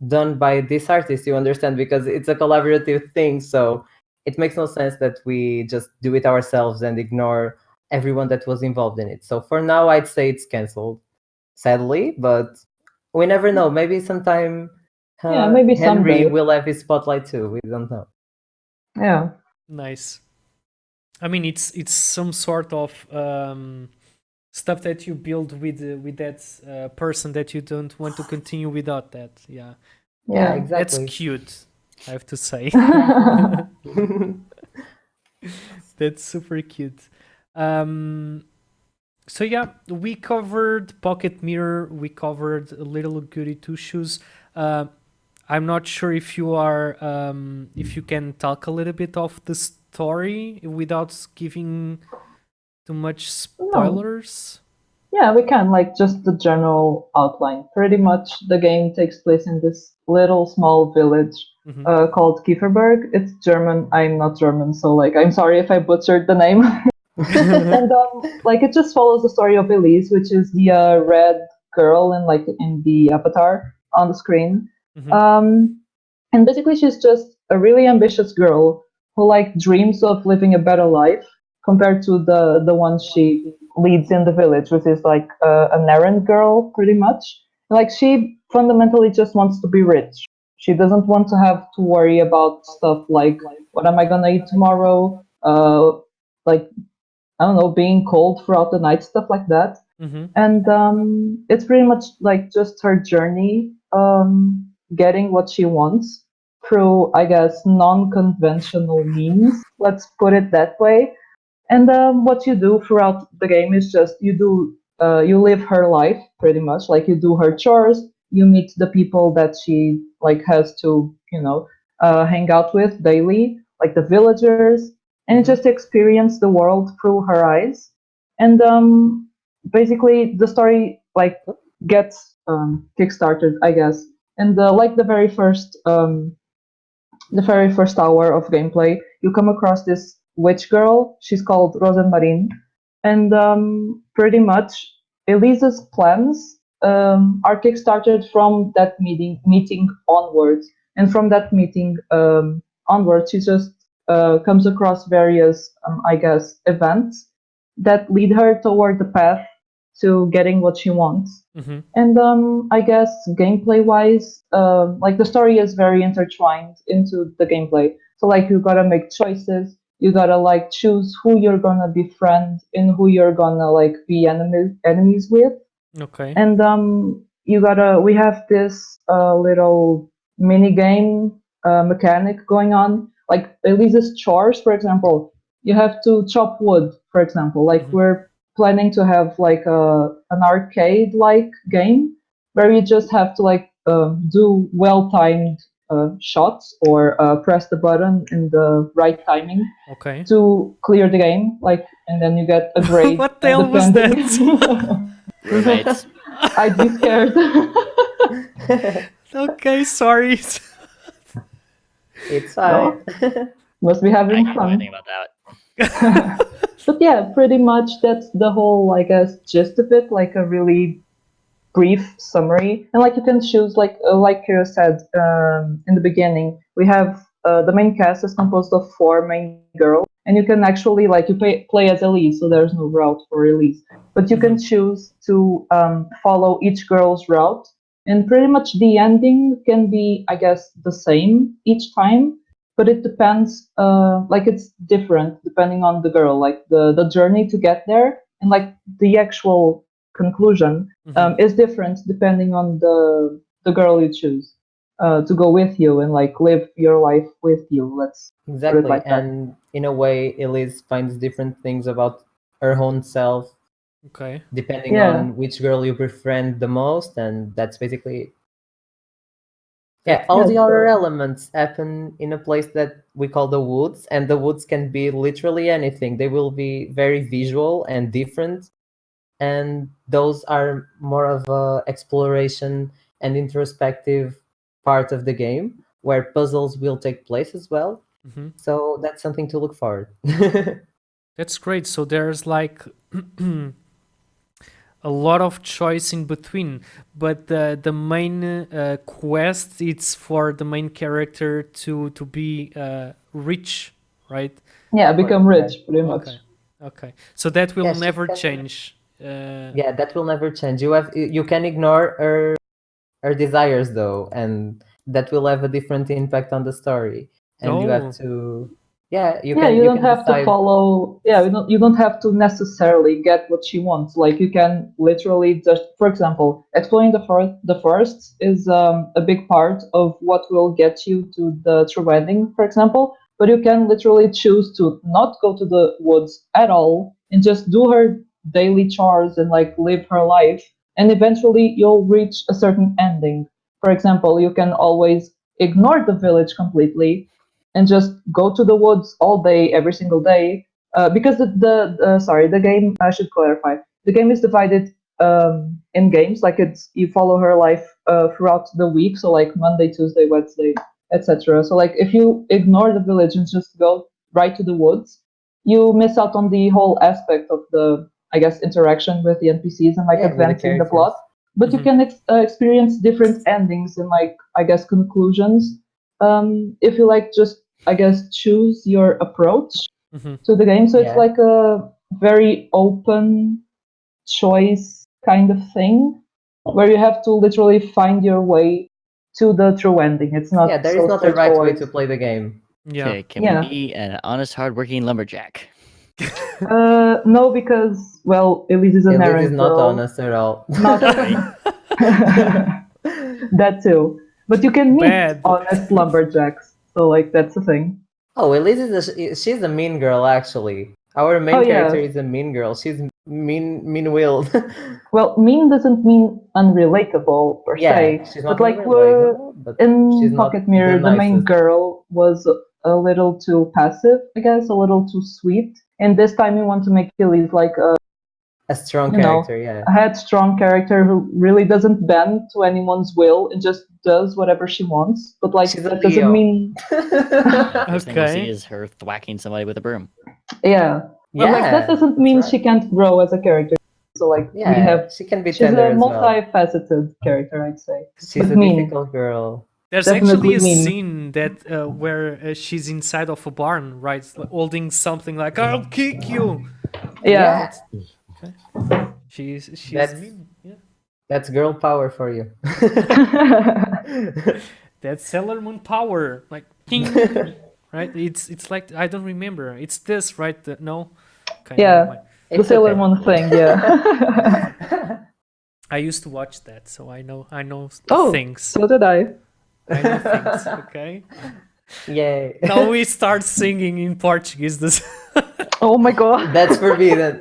done by this artist, you understand, because it's a collaborative thing. So it makes no sense that we just do it ourselves and ignore everyone that was involved in it. So for now, I'd say it's canceled, sadly, but we never know. Maybe sometime maybe Henry someday. will have his spotlight too. We don't know. Yeah. Nice. I mean, it's some sort of stuff that you build with that person that you don't want to continue without that. Yeah. Yeah, That's exactly. cute, I have to say. That's super cute. So yeah, we covered Pocket Mirror. We covered Little Goody Two Shoes. I'm not sure if you are, if you can talk a little bit of the story without giving too much spoilers. Yeah, we can, like, just the general outline. Pretty much the game takes place in this little small village called Kieferberg. It's German. I'm not German, so like I'm sorry if I butchered the name. And like it just follows the story of Elise, which is the red girl in the avatar on the screen. And basically she's just a really ambitious girl who like dreams of living a better life compared to the one she leads in the village, which is like an errand girl, pretty much. Like she fundamentally just wants to be rich. She doesn't want to have to worry about stuff like what am I gonna eat tomorrow, like I don't know, being cold throughout the night, stuff like that. And it's pretty much like just her journey, getting what she wants through, I guess, non-conventional means. Let's put it that way. And what you do throughout the game is just you live her life pretty much. Like you do her chores, you meet the people that she like has to hang out with daily, like the villagers, and you just experience the world through her eyes. And basically, the story like gets kickstarted, I guess. And like the very first hour of gameplay, you come across this witch girl. She's called Rosemarin, and pretty much Elisa's plans are kickstarted from that meeting onwards. And from that meeting onwards, she just comes across various, I guess, events that lead her toward the path to getting what she wants. And I guess gameplay wise, like the story is very intertwined into the gameplay. So like you gotta make choices. You gotta like choose who you're gonna befriend and who you're gonna like be enemies with. Okay. And we have this little mini game mechanic going on. Like Elise's chores, for example, you have to chop wood, for example. Like we're planning to have like an arcade like game where you just have to like do well timed shots or press the button in the right timing to clear the game, like, and then you get a grade. What the hell was that? Roommates. I'd be scared. Okay, sorry. It's fine. Must be I having can't do fun. anything about that. But yeah, pretty much that's the whole, I guess, gist of it, like a really brief summary. And like you can choose, like Kira said in the beginning, we have the main cast is composed of 4 main girls, and you can actually like you play as Elise, so there's no route for Elise, but you can choose to follow each girl's route, and pretty much the ending can be, I guess, the same each time. But it depends, like it's different depending on the girl, like the journey to get there, and like the actual conclusion is different depending on the girl you choose. to go with you and like live your life with you. Let's put it Exactly. like that. And in a way, Elise finds different things about her own self Okay. depending Yeah. on which girl you befriend the most, and that's basically it. Yeah, That- all Yeah, the other so- elements happen in a place that we call the woods, and the woods can be literally anything. They will be very visual and different, and those are more of a exploration and introspective part of the game where puzzles will take place as well. Mhm. So that's something to look forward. That's great. So there's like a lot of choice in between, but the main quest it's for the main character to be rich, right? Yeah, become rich pretty much. Okay. Okay. So that will Yeah, she never can- change. Yeah, that will never change. You can ignore her desires though, and that will have a different impact on the story. And you Oh. have to, yeah, you Yeah, can you don't can have to decide. follow. Yeah, you don't have to necessarily get what she wants. Like you can literally just, for example, exploring the forests is a big part of what will get you to the true ending, for example. But you can literally choose to not go to the woods at all and just do her daily chores and like live her life, and eventually you'll reach a certain ending. For example, you can always ignore the village completely and just go to the woods all day, every single day. Because the game, I should clarify, the game is divided in games. Like it's you follow her life throughout the week, so like Monday, Tuesday, Wednesday, etc. So like if you ignore the village and just go right to the woods, you miss out on the whole aspect of the, I guess, interaction with the NPCs and like Yeah, with the advancing the characters. plot. But you Mhm. can experience different endings and like, I guess, conclusions if you like just, I guess, choose your approach Mhm. to the game. So it's Yeah. like a very open choice kind of thing where you have to literally find your way to the true ending. It's not Yeah, there so is not a right way straightforward. to play the game. Yeah. Okay, can Yeah. we be an honest, hardworking lumberjack? No, because well, Elise is an Elise errand is not girl. honest at all. Not that too. But you can meet Bad. honest lumberjacks. So like that's the thing. Oh, Elise she's a mean girl actually. Our main Oh, yeah. character is a mean girl. She's mean-willed. Well, mean doesn't mean unrelatable per Yeah, se. she's not But like we're relatable, but in she's not Pocket Mirror, the main nicest. girl was a little too passive, I guess, a little too sweet. And this time we want to make Elise like A strong you know, character, yeah. a headstrong character who really doesn't bend to anyone's will and just does whatever she wants. But like She's a that doesn't Leo. mean First thing we see Okay. is her thwacking somebody with a broom. yeah. But like that doesn't mean that's she right. can't grow as a character. So like we Yeah, have she can be she's tender a as well. multifaceted character, I'd say. She's but a mean. difficult girl. There's Definitely actually a mean. scene that where she's inside of a barn, right, holding something like "I'll kick you." Yeah. She's That's- mean. Yeah. That's girl power for you. That's Sailor Moon power, like ting, right? It's like I don't remember. It's this, right? No. Okay, Yeah. never mind. The It's Sailor okay. Moon thing, yeah. I used to watch that, so I know Oh, things. so did I. I know things. Okay. Yay. Now we start singing in Portuguese. This. Oh my god. That's forbidden.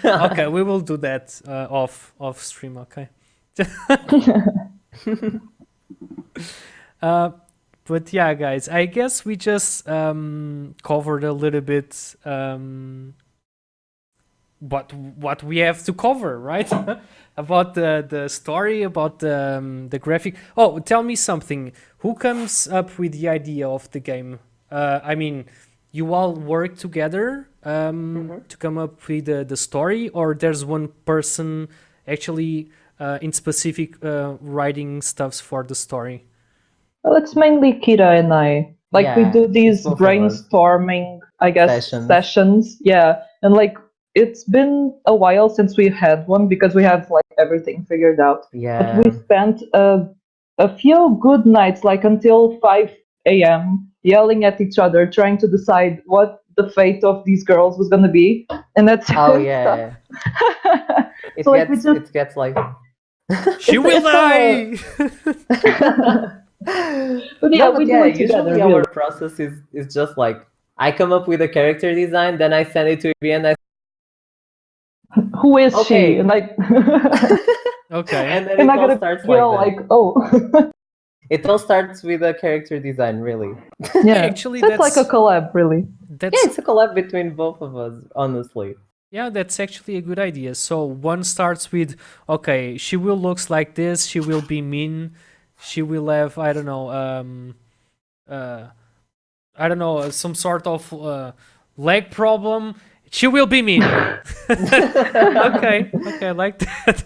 Okay, we will do that off stream. Okay. But yeah, guys, I guess we just covered a little bit what we have to cover, right? About the story, about the graphic. Oh, tell me something. Who comes up with the idea of the game? I mean, you all work together to come up with the story, or there's one person actually in specific writing stuffs for the story? Well, it's mainly Kira and I. Like we Yeah, do it's these both of us. brainstorming, I guess, Sessions. sessions. Yeah. And like it's been a while since we had one because we have like everything figured out. Yeah. But we spent a few good nights, like until 5 a.m., yelling at each other, trying to decide what the fate of these girls was going to be. And that's Oh stuff. yeah. So, like, we just- It gets like She will die. But yeah, No, we but do yeah, it together. usually our Really. process is just like I come up with a character design, then I send it to Evie, and I Who is she? Okay. And like, Okay. and then am it I all gonna starts feel like that. like, oh, It all starts with a character design, really. yeah. Actually, So it's like a collab, really. Yeah, that's it's a collab between both of us, honestly. yeah, that's actually a good idea. So one starts with, okay, she will looks like this. She will be mean. She will have, I don't know, some sort of leg problem. She will be mean. Okay, I like that.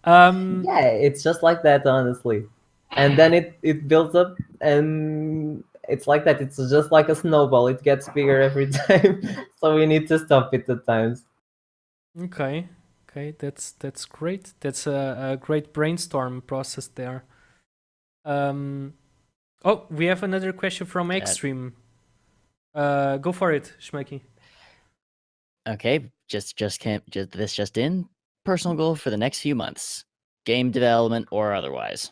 Yeah, it's just like that, honestly. And then it builds up, and it's like that. It's just like a snowball. It gets bigger every time, so we need to stop it at times. Okay, that's great. That's a great brainstorm process there. Oh, we have another question from Extreme. Go for it, Shmeki. Okay, just in. Personal goal for the next few months, game development or otherwise.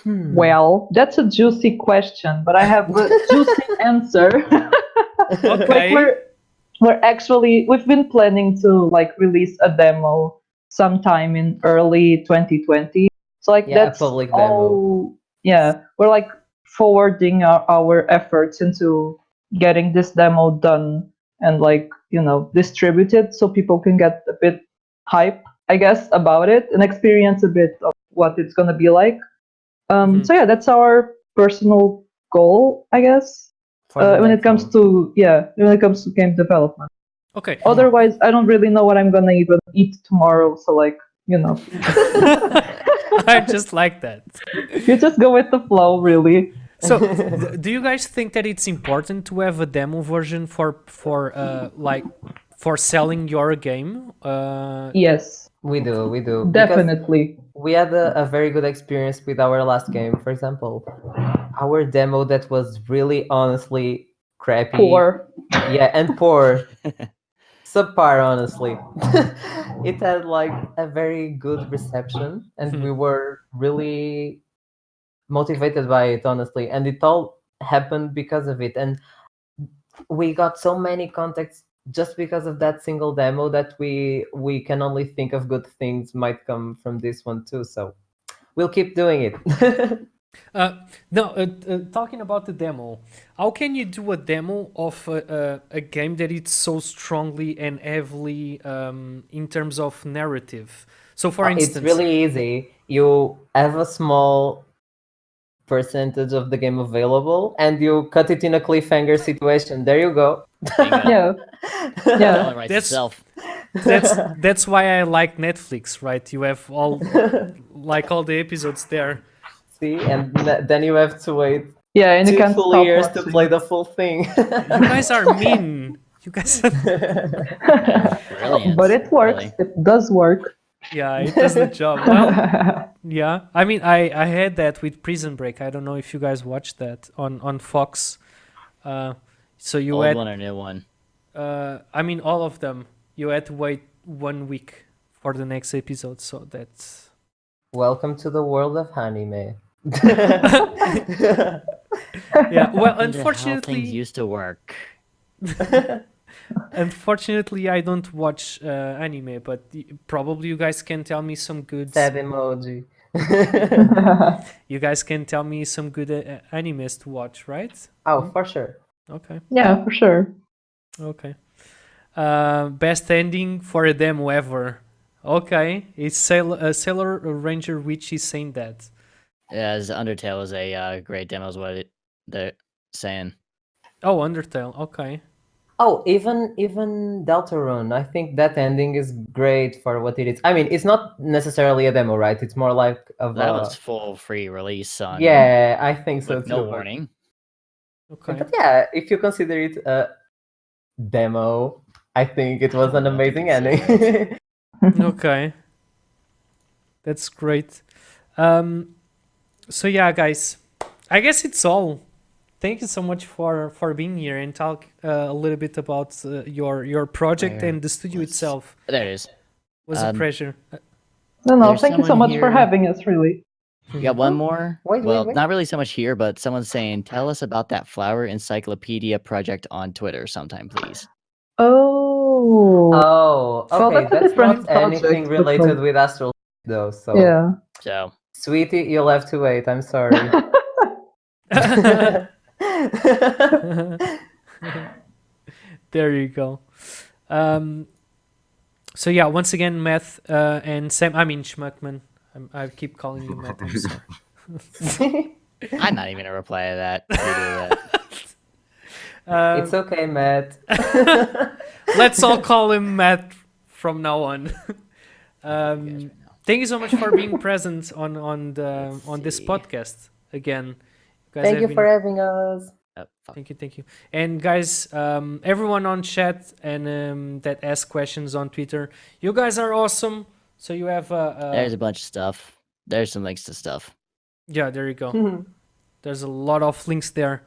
Well, that's a juicy question, but I have a juicy answer. Okay. Like we've been planning to like release a demo sometime in early 2020. So like Yeah, a that's public demo. all. Yeah, we're like forwarding our efforts into getting this demo done and like distributed so people can get a bit hype, I guess, about it and experience a bit of what it's gonna be like. So yeah, that's our personal goal, I guess. For the When next it comes one. to game development. Okay. Otherwise, I don't really know what I'm gonna even eat tomorrow. So like, I just like that. you just go with the flow, really. So, do you guys think that it's important to have a demo version for selling your game? Yes, We do. Because definitely. we had a very good experience with our last game. For example, our demo that was really honestly crappy. Poor. Yeah, and poor. Subpar, honestly. It had like a very good reception, and we were really motivated by it, honestly. And it all happened because of it. And we got so many contacts just because of that single demo that we can only think of good things might come from this one too. So we'll keep doing it. Talking about the demo, how can you do a demo of a game that it's so strongly and heavily in terms of narrative? So, for instance, It's really easy. You have a small percentage of the game available and you cut it in a cliffhanger situation. There you go. Yeah, It yeah. only writes That's- itself. that's why I like Netflix, right? You have all the episodes there. See, and then you have to wait Yeah, and you 2 can't full stop years to watching. play the full thing. You guys are mean. You guys. Brilliant. But it works. really. It does work. Yeah, it does the job. Well, yeah. I mean, I had that with Prison Break. I don't know if you guys watched that on Fox. So you Old had, one or new one? I mean, all of them. You had to wait 1 week for the next episode. So that's. Welcome to the world of anime. Yeah. Well, Wonder how things unfortunately, used to work. unfortunately, I don't watch anime. But probably you guys can tell me some good. Sad emoji. You guys can tell me some good animes to watch, right? Oh, for sure. Okay. Yeah, for sure. Okay. Best ending for a demo ever. Okay, it's Sailor Ranger Witch is saying that. Yeah, as Undertale is a great demo, is what they're saying. Oh, Undertale. Okay. Oh, even Deltarune, I think that ending is great for what it is. I mean, it's not necessarily a demo, right? It's more like of That a... was full free release on. Yeah, I think so with too. no but- warning. Okay. But yeah, if you consider it a demo, I think it was I an don't know if you amazing can say ending. Okay. That's great. So yeah, guys, I guess it's all. Thank you so much for being here and talk a little bit about your project Where and the studio was- itself. There it is. It was a pleasure. No, There's thank you so someone much for here- having us, really. We got one more. Wait, well, wait. not really so much here, but someone's saying, tell us about that flower encyclopedia project on Twitter sometime, please. Oh. Oh, Well, okay. that's a That's different not anything project, but related like- with Astral though. So, Yeah. So, sweetie, you'll have to wait. I'm sorry. There you go. So yeah, once again, Matt and Sam. I mean Schmuckman. I keep calling you Matt. I'm sorry. I'm not even gonna reply to that. You do that. It's okay, Matt. Let's all call him Matt from now on. Yes, right now. Thank you so much for being present on this see. podcast again. Guys Thank have you been- for having us. Oh, fuck. Thank you. And guys, everyone on chat and that ask questions on Twitter, you guys are awesome. So you have There's a bunch of stuff. There's some links to stuff. yeah, there you go. There's a lot of links there.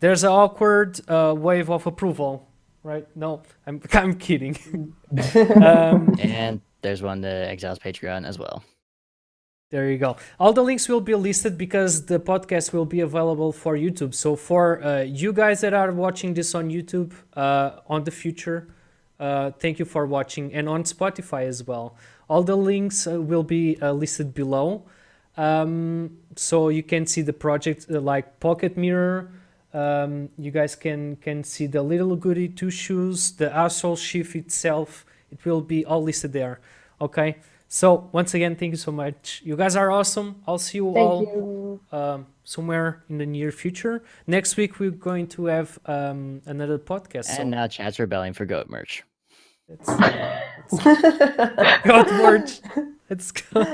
There's an awkward wave of approval, right? No, I'm kidding. And there's one to Exile's Patreon as well. There you go. All the links will be listed because the podcast will be available for YouTube. So for you guys that are watching this on YouTube on the future, thank you for watching, and on Spotify as well. All the links will be listed below. So you can see the project like Pocket Mirror. You guys can see the little Goody 2 shoes, the AstralShift itself. It will be all listed there. Okay. So once again, thank you so much. You guys are awesome. I'll see you all you. somewhere in the near future. Next week we're going to have another podcast. So And now chat's rebelling for goat merch. it's goat merch. Let's go.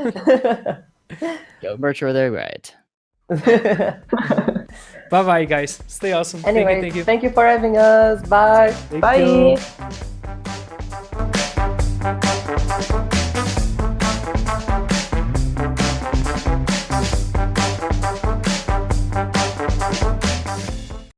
Goat merch or they're right. Bye bye, guys. Stay awesome. Anyway, Thank you. thank you for having us. Bye. Thank Bye. you.